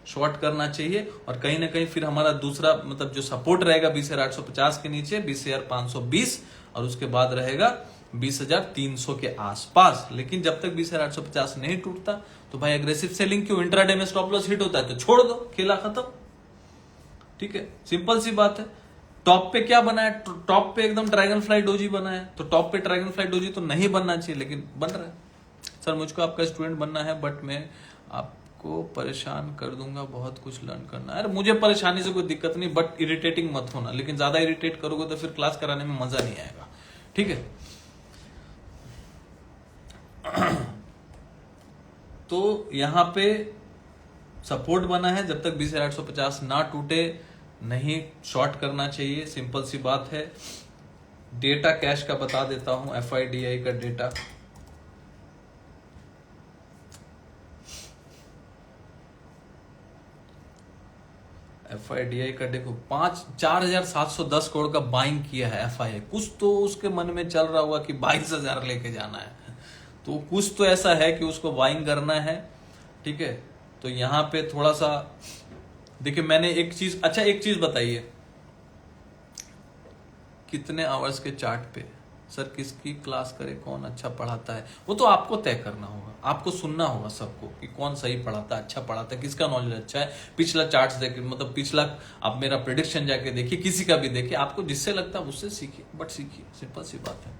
शॉर्ट करना चाहिए। और कहीं ना कहीं फिर हमारा दूसरा मतलब जो सपोर्ट रहेगा 20,850 के नीचे 20,520, और उसके बाद रहेगा 20,300 के आसपास। लेकिन जब तक 20,850 नहीं टूटता तो भाई एग्रेसिव सेलिंग क्यों, इंट्राडे में स्टॉप लॉस हिट होता है तो छोड़ दो, खेला खत्म, ठीक है, सिंपल सी बात है। टॉप पे क्या बना है, टॉप पे एकदम ड्रैगन फ्लाई डोजी बना है, तो टॉप पे ड्रैगन फ्लाई डोजी तो नहीं बनना चाहिए, लेकिन बन रहा है। सर मुझको आपका स्टूडेंट बनना है, बट मैं आपको परेशान कर दूंगा, बहुत कुछ लर्न करना है। अरे मुझे परेशानी से कोई दिक्कत नहीं, बट इरिटेटिंग मत होना, लेकिन ज्यादा इरिटेट करोगे तो फिर क्लास कराने में मजा नहीं आएगा, ठीक है। तो यहां पे सपोर्ट बना है, जब तक 20,850 ना टूटे नहीं शॉर्ट करना चाहिए, सिंपल सी बात है। डेटा कैश का बता देता हूं, FIDI का डेटा। FIDI का देखो 4,710 करोड़ का बाइंग किया है FII। कुछ तो उसके मन में चल रहा हुआ कि 22,000 लेके जाना है, तो कुछ तो ऐसा है कि उसको बाइंग करना है, ठीक है। तो यहां पे थोड़ा सा देखिए, मैंने एक चीज, अच्छा एक चीज बताइए, कितने आवर्स के चार्ट पे सर किसकी क्लास करे, कौन अच्छा पढ़ाता है, वो तो आपको तय करना होगा, आपको सुनना होगा सबको कि कौन सही पढ़ाता है, अच्छा पढ़ाता है, किसका नॉलेज अच्छा है। पिछला चार्ट्स देखिए, मतलब पिछला आप मेरा प्रेडिक्शन जाके देखिए, किसी का भी देखिए, आपको जिससे लगता है उससे सीखिए, बट सीखिए, सिंपल सी बात है।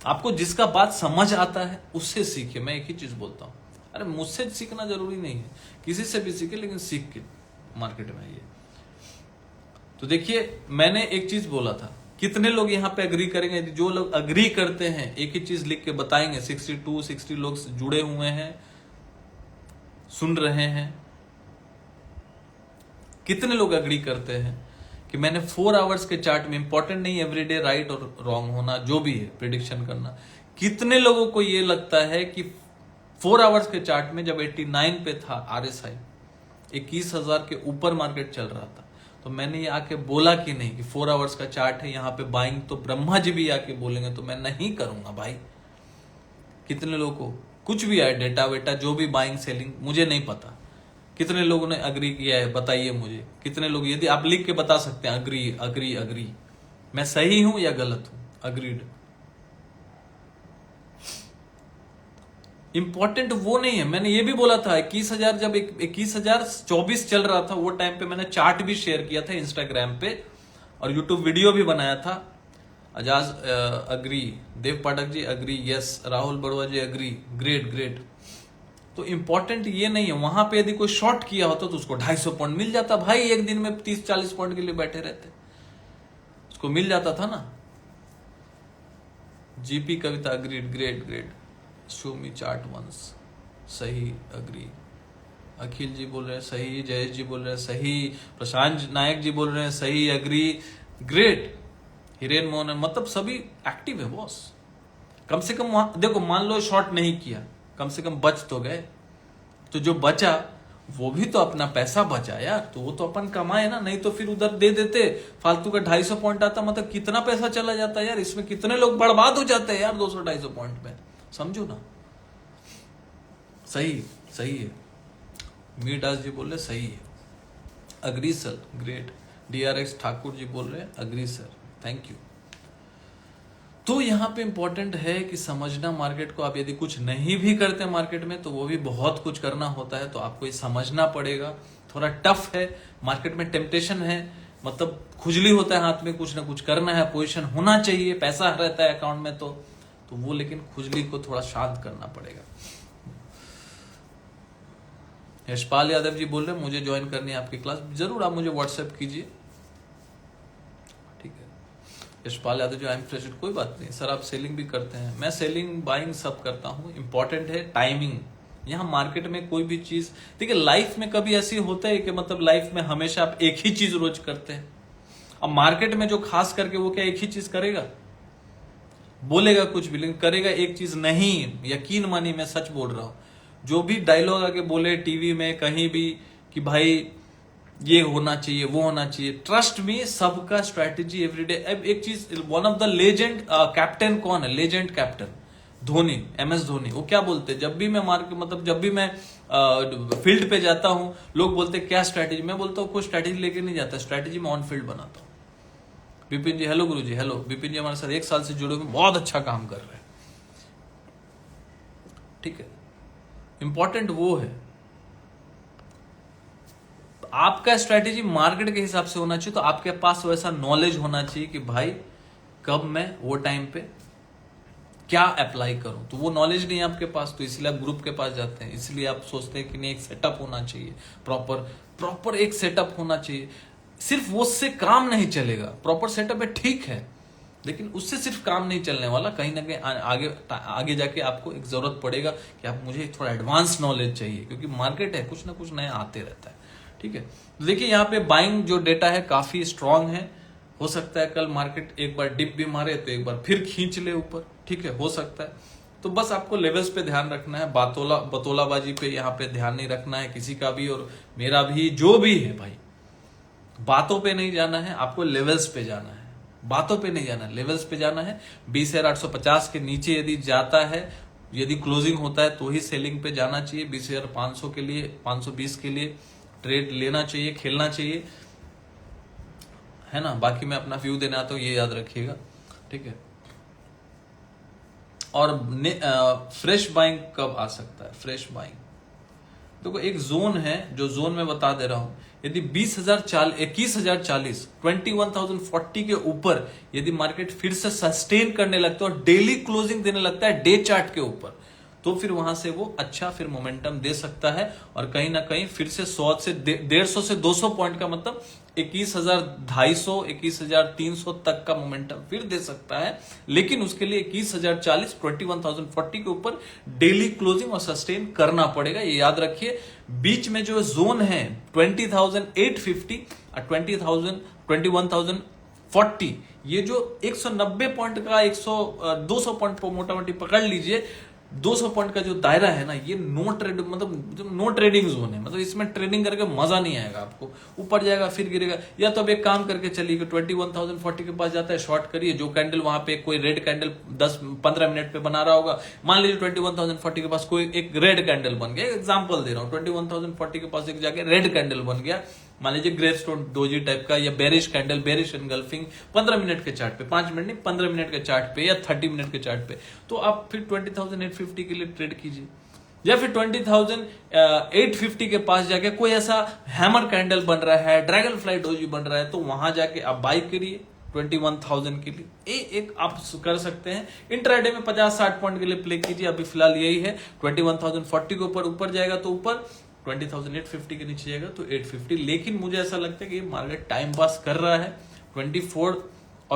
आपको जिसका बात समझ आता है उससे सीखिए। मैं एक ही चीज बोलता हूँ, अरे मुझसे सीखना जरूरी नहीं है, किसी से भी सीखे, लेकिन सीख के मार्केट में आइए। तो देखिए, मैंने एक चीज बोला था, कितने लोग यहां पे अग्री करेंगे, जो लोग अग्री करते हैं एक ही चीज लिख के बताएंगे। 60 लोग जुड़े हुए हैं, सुन रहे हैं, कितने लोग अग्री करते हैं कि मैंने 4 आवर्स के चार्ट में, इंपॉर्टेंट नहीं एवरीडे राइट और रॉन्ग होना, जो भी है प्रिडिक्शन करना, कितने लोगों को यह लगता है कि 4 आवर्स के चार्ट में जब 89 पे था RSI, 21,000 के ऊपर मार्केट चल रहा था, तो मैंने ये आके बोला कि नहीं कि 4 आवर्स का चार्ट है, यहां पे बाइंग, तो ब्रह्मा जी भी आके बोलेंगे तो मैं नहीं करूंगा भाई। कितने लोगों को कुछ भी आए, डेटा वेटा जो भी बाइंग सेलिंग मुझे नहीं पता, कितने लोगों ने अग्री किया है बताइए मुझे, कितने लोग, यदि आप लिख के बता सकते हैं अग्री अग्री अग्री, मैं सही हूं या गलत हूं, अग्रीड। इंपॉर्टेंट वो नहीं है, मैंने ये भी बोला था 21,000, जब 21,024 चल रहा था वो टाइम पे मैंने चार्ट भी शेयर किया था इंस्टाग्राम पे, और यूट्यूब वीडियो भी बनाया था। अजाज अग्री, देव पाठक जी अग्री, यस, राहुल बड़ुआ जी अग्री, ग्रेट ग्रेट। तो इंपॉर्टेंट ये नहीं है, वहां पे यदि कोई शॉर्ट किया होता तो उसको 250 पॉइंट मिल जाता भाई, एक दिन में 30-40 पॉइंट के लिए बैठे रहते, उसको मिल जाता था ना। GP Kavita agreed, great great, show me chart once, सही, अग्री। अखिल जी बोल रहे हैं सही, जयेश जी बोल रहे हैं सही, प्रशांत नायक जी बोल रहे हैं सही, अग्री, ग्रेट। हिरेन मोहन, मतलब सभी एक्टिव है बॉस। कम से कम देखो, मान लो शॉर्ट नहीं किया, कम से कम बच तो गए, तो जो बचा वो भी तो अपना पैसा बचा यार, तो वो तो अपन कमाए ना, नहीं तो फिर उधर दे देते, फालतू का 250 पॉइंट आता, मतलब कितना पैसा चला जाता है यार, इसमें कितने लोग बर्बाद हो जाते हैं यार 200-250 पॉइंट में, समझो ना। सही सही है, मीरदास जी बोल रहे सही है, agree sir, great. DRX Thakur ji बोल रहे हैं अग्री सर, थैंक यू। तो यहाँ पे इंपॉर्टेंट है कि समझना मार्केट को। आप यदि कुछ नहीं भी करते मार्केट में तो वो भी बहुत कुछ करना होता है, तो आपको ये समझना पड़ेगा। थोड़ा टफ है, मार्केट में टेम्पटेशन है, मतलब खुजली होता है हाथ में, कुछ ना कुछ करना है, पोजीशन होना चाहिए, पैसा रहता है अकाउंट में, तो वो, लेकिन खुजली को थोड़ा शांत करना पड़ेगा। यशपाल यादव जी बोल रहे हैं मुझे ज्वाइन करनी है आपकी क्लास, जरूर आप मुझे व्हाट्सएप कीजिए, यशपाल यादव जो आई एम फ्रस्ट्रेटेड, कोई बात नहीं सर, आप सेलिंग भी करते हैं, मैं सेलिंग बाइंग सब करता हूँ। इंपॉर्टेंट है टाइमिंग। यहाँ मार्केट में कोई भी चीज, देखिए लाइफ में कभी ऐसी होता है कि मतलब लाइफ में हमेशा आप एक ही चीज रोज करते हैं। अब मार्केट में जो खास करके वो क्या एक ही चीज करेगा, बोलेगा कुछ भी लेकिन करेगा एक चीज नहीं। यकीन मानिए मैं सच बोल रहा हूं, जो भी डायलॉग आके बोले टीवी में कहीं भी कि भाई ये होना चाहिए वो होना चाहिए, ट्रस्ट मी सबका स्ट्रैटेजी एवरीडे। अब एक चीज, one of the legend captain कौन है, legend captain Dhoni, MS Dhoni, वो क्या बोलते हैं, जब भी मैं मार्केट मतलब जब भी मैं फील्ड पे जाता हूं लोग बोलते क्या स्ट्रैटेजी, मैं बोलता हूँ कोई स्ट्रैटेजी लेके नहीं जाता, स्ट्रैटेजी मैं ऑन फील्ड बनाता हूँ। विपिन जी हेलो, गुरु जी हेलो। विपिन जी हमारे साथ 1 साल से जुड़े हुए, बहुत अच्छा काम कर रहे हैं, ठीक है। इंपॉर्टेंट वो है आपका स्ट्रैटेजी मार्केट के हिसाब से होना चाहिए, तो आपके पास वैसा नॉलेज होना चाहिए कि भाई कब मैं वो टाइम पे क्या अप्लाई करूं। तो वो नॉलेज नहीं है आपके पास, तो इसलिए आप ग्रुप के पास जाते हैं, इसलिए आप सोचते हैं कि नहीं एक सेटअप होना चाहिए, प्रॉपर एक सेटअप होना चाहिए। सिर्फ वो से काम नहीं चलेगा, प्रॉपर सेटअप है ठीक है, लेकिन उससे सिर्फ काम नहीं चलने वाला, कहीं ना कहीं आगे जाके आपको एक जरूरत पड़ेगा कि आप मुझे थोड़ा एडवांस नॉलेज चाहिए, क्योंकि मार्केट है कुछ ना कुछ नया आते रहता है, ठीक है। तो देखिए यहाँ पे बाइंग जो डेटा है काफी स्ट्रांग है, हो सकता है कल मार्केट एक बार डिप भी मारे तो एक बार फिर खींच ले ऊपर, ठीक है, हो सकता है। तो बस आपको लेवल्स पे ध्यान रखना है, बतौलाबाजी पे यहाँ पे ध्यान नहीं रखना है किसी का भी, और मेरा भी जो भी है भाई, बातों पे नहीं जाना है, आपको लेवल्स पे जाना है, बातों पे नहीं जाना है, लेवल्स पे जाना है। 20,850 के नीचे यदि जाता है, यदि क्लोजिंग होता है तो ही सेलिंग पे जाना चाहिए। 20,500 के लिए, 520 के लिए ट्रेड लेना चाहिए, खेलना चाहिए, है ना। बाकी मैं अपना व्यू देना तो ये याद रखिएगा, ठीक है। और फ्रेश बाइंग कब आ सकता है, फ्रेश बाइंग देखो एक जोन है, जो जोन में बता दे रहा हूं, यदि 21,040 21,040 के ऊपर यदि मार्केट फिर से सस्टेन करने लगता है और डेली क्लोजिंग देने लगता है डे चार्ट के ऊपर, तो फिर वहां से वो अच्छा फिर मोमेंटम दे सकता है, और कहीं ना कहीं फिर से 100 से 150 से 200 पॉइंट का मतलब 21,250 21,300 तक का मोमेंटम फिर दे सकता है। लेकिन उसके लिए 21,040 21,040 के ऊपर डेली क्लोजिंग और सस्टेन करना पड़ेगा, ये याद रखिए। बीच में जो जोन है 20,850 और 21,040, ये जो 190 पॉइंट का 200 पॉइंट को मोटा मोटी पकड़ लीजिए, 200 पॉइंट का जो दायरा है ना, ये नो ट्रेड मतलब नो ट्रेडिंग जोन है, मतलब इसमें ट्रेडिंग करके मजा नहीं आएगा आपको, ऊपर जाएगा फिर गिरेगा। या तो अब एक काम करके चलिए कि 21,040 के पास जाता है, शॉर्ट करिए, जो कैंडल वहां पे कोई रेड कैंडल 10-15 मिनट पे बना रहा होगा, मान लीजिए 21,040 के पास कोई एक रेड कैंडल बन गया, एग्जाम्पल दे रहा हूँ, 21,040 के पास एक जाके रेड कैंडल बन गया, मान लीजिए ग्रेवस्टोन डोजी टाइप का, या bearish candle, bearish engulfing 15 minute के चार्ट पे, 5 मिनट नहीं 15 मिनट के चार्ट पे या 30 मिनट के चार्ट पे, तो आप फिर 20,850 के लिए ट्रेड कीजिए। या फिर 20,850 के पास जाके कोई ऐसा हैमर कैंडल बन रहा है, ड्रैगन फ्लाई डोजी बन रहा है, तो वहां जाके आप बाई करिए 21,000 के लिए। एक आप कर सकते हैं। इंट्राडे में 50-60 पॉइंट के लिए प्ले कीजिए, अभी फिलहाल यही है। 21,040 के ऊपर जाएगा तो ऊपर, 20,850 के नीचे जाएगा तो 850। लेकिन मुझे ऐसा लगता है कि मार्केट टाइम पास कर रहा है। 24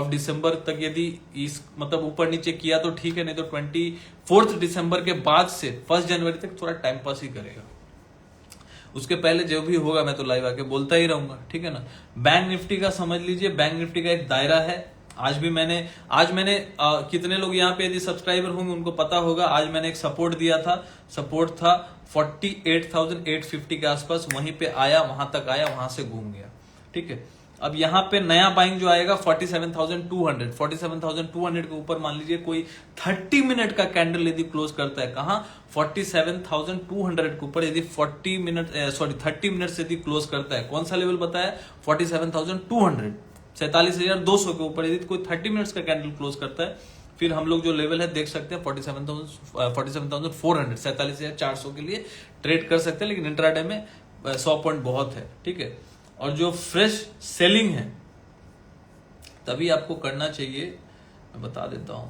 दिसंबर तक यदि इस मतलब ऊपर नीचे किया तो ठीक है, नहीं तो 24 दिसंबर के बाद से 1 जनवरी तक थोड़ा टाइम पास ही करेगा। उसके पहले जो भी होगा मैं तो लाइव आके बोलता ही रहूंगा, ठीक है ना। बैंक निफ्टी का समझ लीजिए, बैंक निफ्टी का एक दायरा है। आज मैंने कितने लोग यहाँ पे यदि सब्सक्राइबर होंगे उनको पता होगा, आज मैंने एक सपोर्ट दिया था, सपोर्ट था 48,850 के आसपास, वहीं पे आया, वहां तक आया, वहां से घूम गया, ठीक है। अब यहाँ पे नया बाइंग जो आएगा 47,200 के ऊपर, मान लीजिए कोई 30 मिनट का कैंडल यदि क्लोज करता है, कहां 47,200 के ऊपर, यदि 30 मिनट से यदि क्लोज करता है, कौन सा लेवल बताया 47,200, 47,200 के ऊपर यदि कोई 30 मिनट्स का कैंडल क्लोज करता है, फिर हम लोग जो लेवल है देख सकते हैं 47,400 47,400 के लिए ट्रेड कर सकते हैं। लेकिन इंट्राडे में 100 पॉइंट बहुत है, ठीक है। और जो फ्रेश सेलिंग है तभी आपको करना चाहिए, मैं बता देता हूं।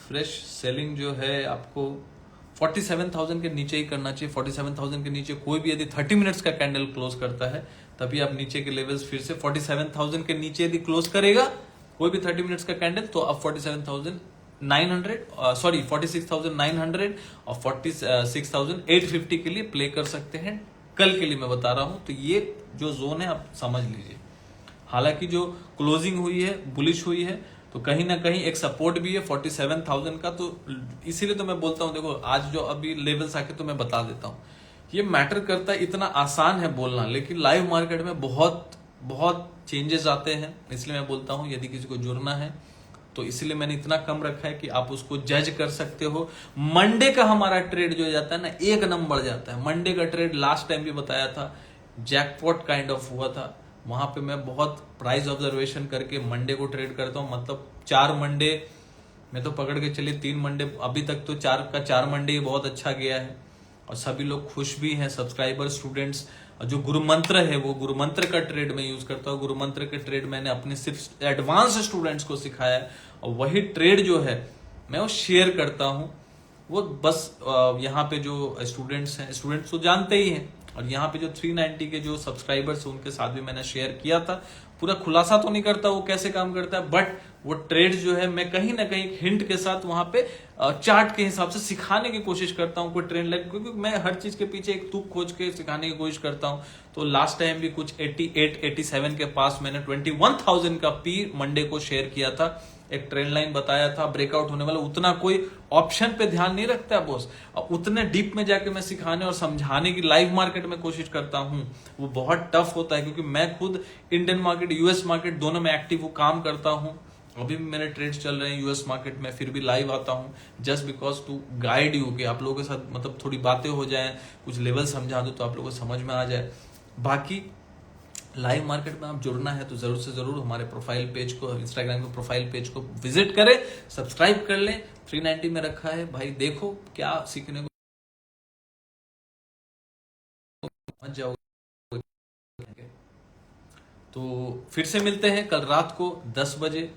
फ्रेश सेलिंग जो है आपको 47,000 के नीचे ही करना चाहिए। 47,000 के नीचे कोई भी यदि 30 मिनट्स का कैंडल क्लोज करता है तभी आप नीचे के लेवल्स फिर से 47,000 के नीचे यदि क्लोज करेगा कोई भी 30 मिनट्स का कैंडल, तो अब 47,900 सॉरी 46,900 और 46,850 के लिए प्ले कर सकते हैं। कल के लिए मैं बता रहा हूं, तो ये जो जोन है आप समझ लीजिए। हालांकि जो क्लोजिंग हुई है बुलिश हुई है, तो कहीं ना कहीं एक सपोर्ट भी है 47,000 का, तो इसीलिए तो मैं बोलता हूं देखो आज जो अभी लेवल्स आके तो मैं बता देता हूं, ये मैटर करता है। इतना आसान है बोलना, लेकिन लाइव मार्केट में बहुत बहुत चेंजेस आते हैं, इसलिए मैं बोलता हूं यदि किसी को जुड़ना है तो इसलिए मैंने इतना कम रखा है कि आप उसको जज कर सकते हो। मंडे का हमारा ट्रेड जो जाता है ना, एक नंबर बढ़ जाता है। मंडे का ट्रेड लास्ट टाइम भी बताया था, जैकपॉट काइंड ऑफ हुआ था। वहां पे मैं बहुत प्राइस ऑब्जर्वेशन करके मंडे को ट्रेड करता हूं, मतलब 4 मंडे मैं तो पकड़ के चलिए 3 मंडे अभी तक तो 4 मंडे बहुत अच्छा गया है और सभी लोग खुश भी हैं, सब्सक्राइबर स्टूडेंट्स। जो गुरु मंत्र है वो गुरु मंत्र का ट्रेड में यूज करता हूँ। गुरु मंत्र के ट्रेड मैंने अपने सिर्फ एडवांस स्टूडेंट्स को सिखाया है और वही ट्रेड जो है मैं वो शेयर करता हूँ। वो बस यहाँ पे जो स्टूडेंट्स हैं, स्टूडेंट्स तो जानते ही हैं, और यहाँ पे जो 390 के जो सब्सक्राइबर्स हैं उनके साथ भी मैंने शेयर किया था। पूरा खुलासा तो नहीं करता वो कैसे काम करता है, बट वो ट्रेड जो है मैं कहीं ना कहीं हिंट के साथ वहां पे चार्ट के हिसाब से सिखाने की कोशिश करता हूँ कोई ट्रेंड लाइन, क्योंकि मैं हर चीज के पीछे एक तुक खोज के सिखाने की कोशिश करता हूँ। तो लास्ट टाइम भी कुछ 88-87 के पास मैंने 21,000 का पी मंडे को शेयर किया था, एक ट्रेंड लाइन बताया था ब्रेकआउट होने वाला। उतना कोई ऑप्शन पे ध्यान नहीं रखता है बॉस, उतने डीप में जाके मैं सिखाने और समझाने की लाइव मार्केट में कोशिश करता हूं, वो बहुत टफ होता है क्योंकि मैं खुद इंडियन मार्केट यूएस मार्केट दोनों में एक्टिव काम करता हूं। अभी भी मेरे ट्रेड्स चल रहे हैं यूएस मार्केट में, फिर भी लाइव आता हूं just because to guide you, कि आप लोगों के साथ मतलब थोड़ी बातें हो जाए, कुछ लेवल समझा दो तो आप लोगों को समझ में आ जाए। बाकी लाइव मार्केट में आप जुड़ना है तो जरूर से जरूर हमारे प्रोफाइल पेज को, इंस्टाग्राम के प्रोफाइल पेज को विजिट करें, सब्सक्राइब कर लें। 390 में रखा है भाई, देखो क्या सीखने को मत जाओगे। तो फिर से मिलते हैं कल रात को 10 बजे।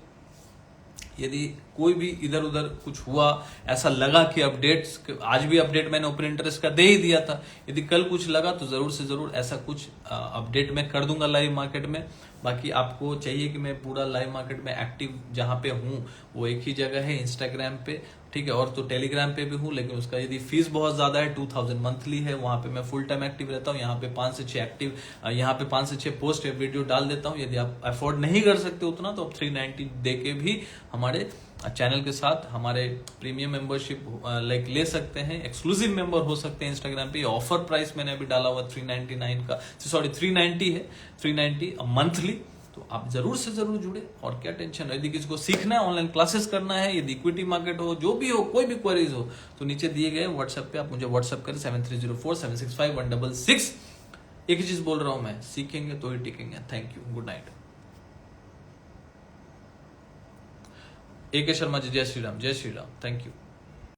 यदि कोई भी इधर उधर कुछ हुआ, ऐसा लगा कि अपडेट्स, आज भी अपडेट मैंने ओपन इंटरेस्ट का दे ही दिया था, यदि कल कुछ लगा तो जरूर से जरूर ऐसा कुछ अपडेट मैं कर दूंगा लाइव मार्केट में। बाकी आपको चाहिए कि मैं पूरा लाइव मार्केट में एक्टिव जहां पे हूं वो एक ही जगह है, इंस्टाग्राम पे, ठीक है, और तो टेलीग्राम पे भी हूं, लेकिन उसका यदि फीस बहुत ज्यादा है, 2000 मंथली है, वहां पे मैं फुल टाइम एक्टिव रहता हूं। यहाँ पे 5 से 6 एक्टिव, यहाँ पे 5 से 6 पोस्ट वीडियो डाल देता हूं। यदि आप अफोर्ड नहीं कर सकते उतना तो आप 390 दे के भी हमारे चैनल के साथ हमारे प्रीमियम मेंबरशिप लाइक ले सकते हैं, एक्सक्लूसिव मेंबर हो सकते हैं इंस्टाग्राम पे। ऑफर प्राइस मैंने अभी डाला हुआ 399 का, सॉरी 390 है, 390 मंथली। तो आप जरूर से जरूर जुड़े, और क्या टेंशन है। यदि किसी को सीखना है, ऑनलाइन क्लासेस करना है, यदि इक्विटी मार्केट हो, जो भी हो, कोई भी क्वेरीज हो, तो नीचे दिए गए व्हाट्सएप पे आप मुझे व्हाट्सएप करें 7304765166। एक ही चीज बोल रहा हूं मैं, सीखेंगे तो ही टिकेंगे। Thank you, good night. AK Sharma ji, जय श्री राम, जय श्री राम, थैंक यू।